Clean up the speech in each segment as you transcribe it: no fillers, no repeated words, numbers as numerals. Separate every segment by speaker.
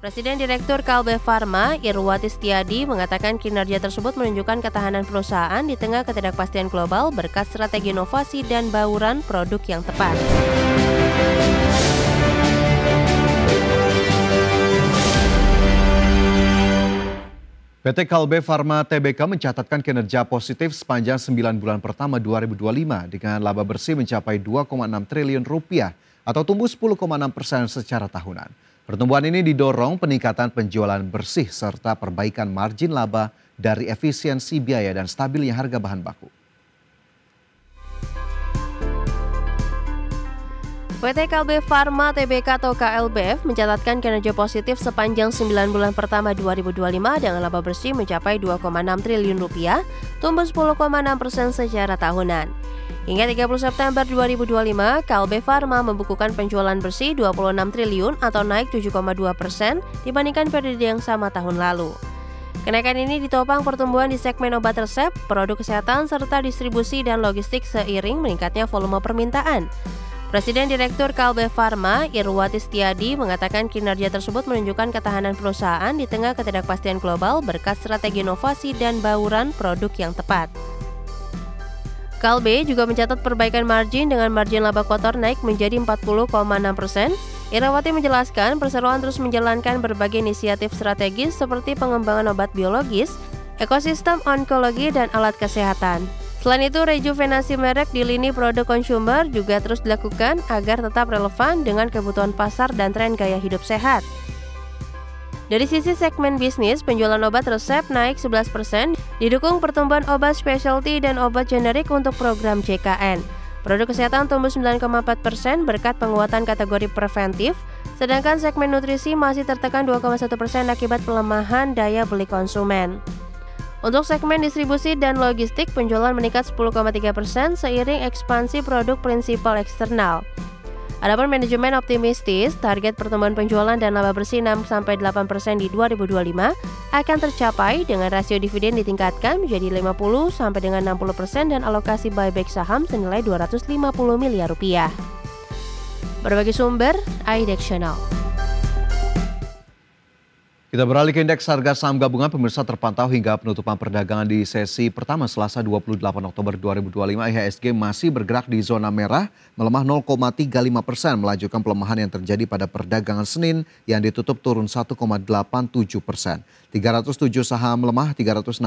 Speaker 1: Presiden Direktur Kalbe Farma, Irwati Setiadi, mengatakan kinerja tersebut menunjukkan ketahanan perusahaan di tengah ketidakpastian global berkat strategi inovasi dan bauran produk yang tepat.
Speaker 2: PT Kalbe Farma Tbk mencatatkan kinerja positif sepanjang 9 bulan pertama 2025 dengan laba bersih mencapai 2,6 triliun rupiah atau tumbuh 10,6% secara tahunan. Pertumbuhan ini didorong peningkatan penjualan bersih serta perbaikan margin laba dari efisiensi biaya dan stabilnya harga bahan baku.
Speaker 1: PT Kalbe Farma Tbk atau KLBF mencatatkan kinerja positif sepanjang 9 bulan pertama 2025 dengan laba bersih mencapai 2,6 triliun rupiah, tumbuh 10,6% secara tahunan. Hingga 30 September 2025, Kalbe Farma membukukan penjualan bersih 26 triliun atau naik 7,2% dibandingkan periode yang sama tahun lalu. Kenaikan ini ditopang pertumbuhan di segmen obat resep, produk kesehatan, serta distribusi dan logistik seiring meningkatnya volume permintaan. Presiden Direktur Kalbe Farma, Irwati Setiadi, mengatakan kinerja tersebut menunjukkan ketahanan perusahaan di tengah ketidakpastian global berkat strategi inovasi dan bauran produk yang tepat. Kalbe juga mencatat perbaikan margin dengan margin laba kotor naik menjadi 40,6%. Irwati menjelaskan perseroan terus menjalankan berbagai inisiatif strategis seperti pengembangan obat biologis, ekosistem onkologi, dan alat kesehatan. Selain itu, rejuvenasi merek di lini produk consumer juga terus dilakukan agar tetap relevan dengan kebutuhan pasar dan tren gaya hidup sehat. Dari sisi segmen bisnis, penjualan obat resep naik 11%, didukung pertumbuhan obat specialty dan obat generik untuk program JKN. Produk kesehatan tumbuh 9,4% berkat penguatan kategori preventif, sedangkan segmen nutrisi masih tertekan 2,1% akibat pelemahan daya beli konsumen. Untuk segmen distribusi dan logistik, penjualan meningkat 10,3% seiring ekspansi produk prinsipal eksternal. Adapun manajemen optimistis, target pertumbuhan penjualan dan laba bersih 6-8% di 2025 akan tercapai dengan rasio dividen ditingkatkan menjadi 50-60% dan alokasi buyback saham senilai 250 miliar rupiah. Berbagai sumber, IDEX Channel.
Speaker 2: Kita beralih ke indeks harga saham gabungan. Pemirsa, terpantau hingga penutupan perdagangan di sesi pertama Selasa 28 Oktober 2025, IHSG masih bergerak di zona merah, melemah 0,35%, melanjutkan pelemahan yang terjadi pada perdagangan Senin yang ditutup turun 1,87%. 307 saham melemah, 369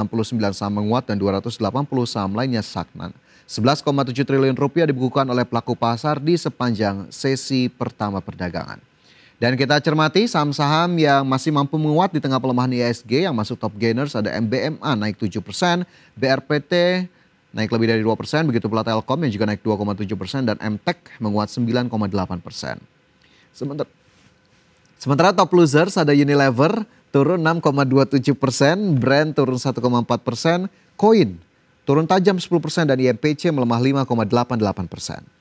Speaker 2: saham menguat, dan 280 saham lainnya stagnan. 11,7 triliun rupiah dibukukan oleh pelaku pasar di sepanjang sesi pertama perdagangan. Dan kita cermati saham-saham yang masih mampu menguat di tengah pelemahan IHSG. Yang masuk top gainers ada MBMA naik 7%, BRPT naik lebih dari 2%, begitu pula Telkom yang juga naik 2,7%, dan MTEK menguat 9,8%. Sementara top losers ada Unilever turun 6,27%, Brand turun 1,4%, Koin turun tajam 10%, dan IMPC melemah 5,88%.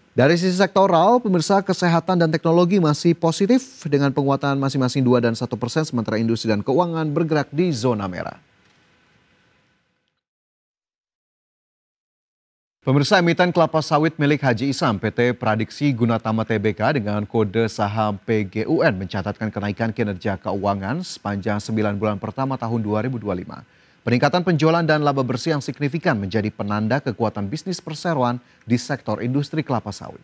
Speaker 2: Dari sisi sektoral, pemirsa, kesehatan dan teknologi masih positif dengan penguatan masing-masing 2 dan 1%, sementara industri dan keuangan bergerak di zona merah. Pemirsa, emiten kelapa sawit milik Haji Isam, PT Pradiksi Gunatama Tbk dengan kode saham PGUN mencatatkan kenaikan kinerja keuangan sepanjang 9 bulan pertama tahun 2025. Peningkatan penjualan dan laba bersih yang signifikan menjadi penanda kekuatan bisnis perseroan di sektor industri kelapa sawit.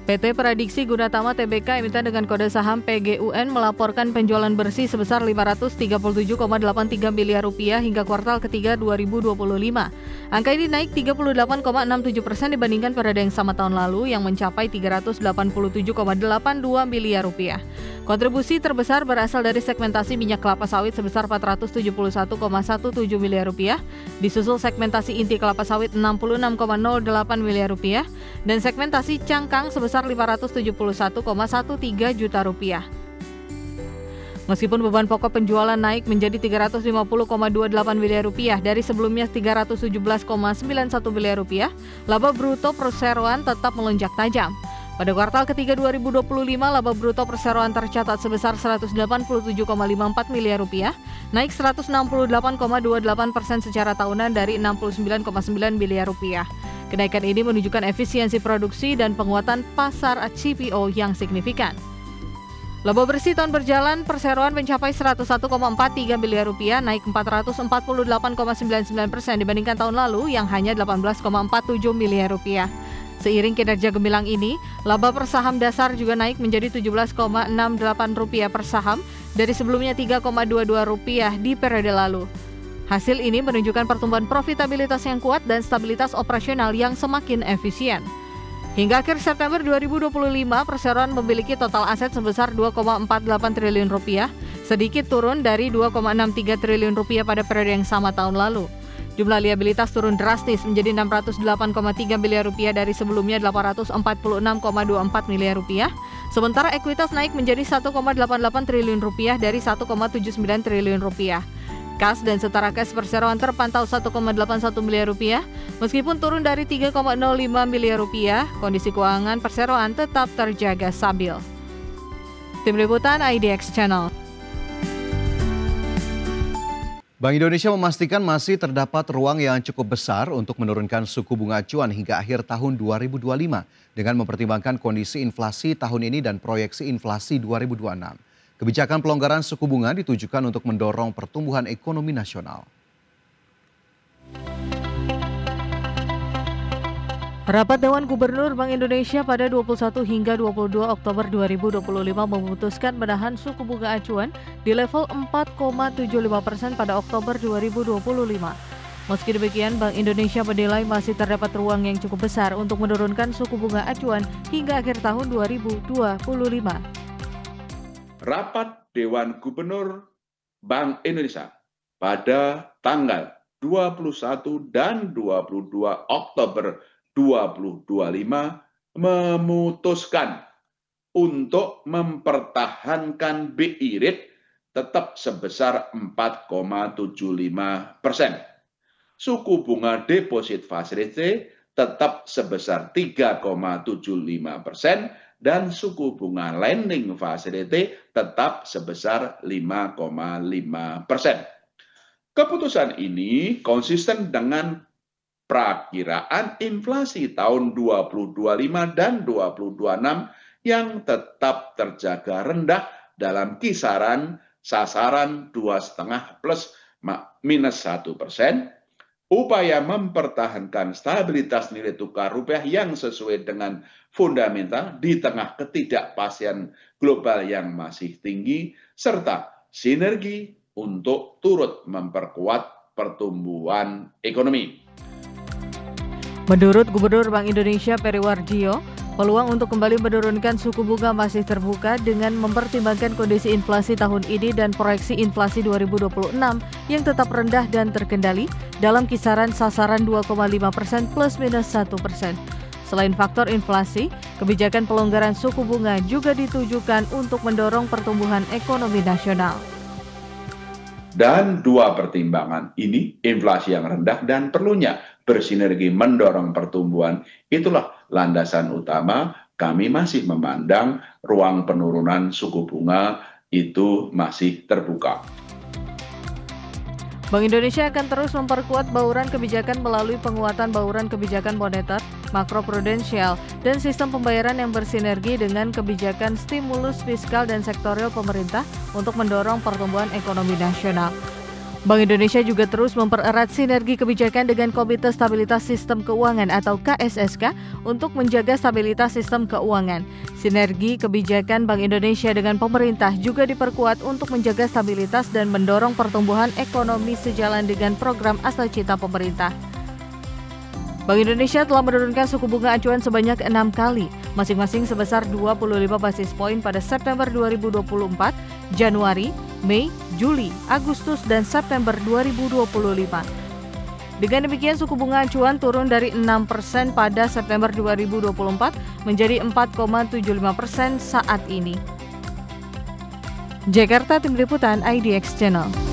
Speaker 3: PT Pradiksi Gunatama Tbk emiten dengan kode saham PGUN melaporkan penjualan bersih sebesar 537,83 miliar rupiah hingga kuartal ketiga 2025. Angka ini naik 38,67% dibandingkan periode yang sama tahun lalu yang mencapai 387,82 miliar rupiah. Kontribusi terbesar berasal dari segmentasi minyak kelapa sawit sebesar 471,17 miliar rupiah, disusul segmentasi inti kelapa sawit 66,08 miliar rupiah, dan segmentasi cangkang sebesar 571,13 juta rupiah. Meskipun beban pokok penjualan naik menjadi 350,28 miliar rupiah dari sebelumnya 317,91 miliar rupiah, laba bruto perseroan tetap melonjak tajam. Pada kuartal ketiga 2025, laba bruto perseroan tercatat sebesar 187,54 miliar rupiah, naik 168,28% secara tahunan dari 69,9 miliar rupiah. Kenaikan ini menunjukkan efisiensi produksi dan penguatan pasar CPO yang signifikan. Laba bersih tahun berjalan perseroan mencapai Rp101,43 miliar, naik 448,99% dibandingkan tahun lalu yang hanya Rp18,47 miliar. Seiring kinerja gemilang ini, laba per saham dasar juga naik menjadi Rp17,68 per saham dari sebelumnya Rp3,22 di periode lalu. Hasil ini menunjukkan pertumbuhan profitabilitas yang kuat dan stabilitas operasional yang semakin efisien. Hingga akhir September 2025, perseroan memiliki total aset sebesar Rp2,48 triliun, sedikit turun dari Rp2,63 triliun pada periode yang sama tahun lalu. Jumlah liabilitas turun drastis menjadi Rp608,3 miliar dari sebelumnya Rp846,24 miliar. Sementara ekuitas naik menjadi Rp1,88 triliun dari Rp1,79 triliun. Kas dan setara kas perseroan terpantau Rp1,81 miliar, meskipun turun dari Rp3,05 miliar, kondisi keuangan perseroan tetap terjaga stabil. Tim Liputan IDX Channel.
Speaker 2: Bank Indonesia memastikan masih terdapat ruang yang cukup besar untuk menurunkan suku bunga acuan hingga akhir tahun 2025 dengan mempertimbangkan kondisi inflasi tahun ini dan proyeksi inflasi 2026. Kebijakan pelonggaran suku bunga ditujukan untuk mendorong pertumbuhan ekonomi nasional.
Speaker 3: Rapat Dewan Gubernur Bank Indonesia pada 21 hingga 22 Oktober 2025 memutuskan menahan suku bunga acuan di level 4,75% pada Oktober 2025. Meski demikian, Bank Indonesia menilai masih terdapat ruang yang cukup besar untuk menurunkan suku bunga acuan hingga akhir tahun 2025.
Speaker 4: Rapat Dewan Gubernur Bank Indonesia pada tanggal 21 dan 22 Oktober 2025 memutuskan untuk mempertahankan BI rate tetap sebesar 4,75%. Suku bunga deposit facility tetap sebesar 3,75% dan suku bunga lending facility tetap sebesar 5,5%. Keputusan ini konsisten dengan perakiraan inflasi tahun 2025 dan 2026 yang tetap terjaga rendah dalam kisaran sasaran 2,5 plus minus 1%. Upaya mempertahankan stabilitas nilai tukar rupiah yang sesuai dengan fundamental di tengah ketidakpastian global yang masih tinggi, serta sinergi untuk turut memperkuat pertumbuhan ekonomi.
Speaker 3: Menurut Gubernur Bank Indonesia Peri Warjio, peluang untuk kembali menurunkan suku bunga masih terbuka dengan mempertimbangkan kondisi inflasi tahun ini dan proyeksi inflasi 2026 yang tetap rendah dan terkendali dalam kisaran sasaran 2,5% plus minus 1%. Selain faktor inflasi, kebijakan pelonggaran suku bunga juga ditujukan untuk mendorong pertumbuhan ekonomi nasional.
Speaker 4: Dan dua pertimbangan ini, inflasi yang rendah dan perlunya bersinergi mendorong pertumbuhan, itulah landasan utama kami masih memandang ruang penurunan suku bunga itu masih terbuka.
Speaker 3: Bank Indonesia akan terus memperkuat bauran kebijakan melalui penguatan bauran kebijakan moneter, makroprudensial, dan sistem pembayaran yang bersinergi dengan kebijakan stimulus fiskal dan sektorial pemerintah untuk mendorong pertumbuhan ekonomi nasional. Bank Indonesia juga terus mempererat sinergi kebijakan dengan Komite Stabilitas Sistem Keuangan atau KSSK untuk menjaga stabilitas sistem keuangan. Sinergi kebijakan Bank Indonesia dengan pemerintah juga diperkuat untuk menjaga stabilitas dan mendorong pertumbuhan ekonomi sejalan dengan program Asacita pemerintah. Bank Indonesia telah menurunkan suku bunga acuan sebanyak 6 kali, masing-masing sebesar 25 basis poin pada September 2024, Januari, Mei, Juli, Agustus, dan September 2025. Dengan demikian, suku bunga acuan turun dari 6% pada September 2024 menjadi 4,75% saat ini. Jakarta, Tim Liputan IDX Channel.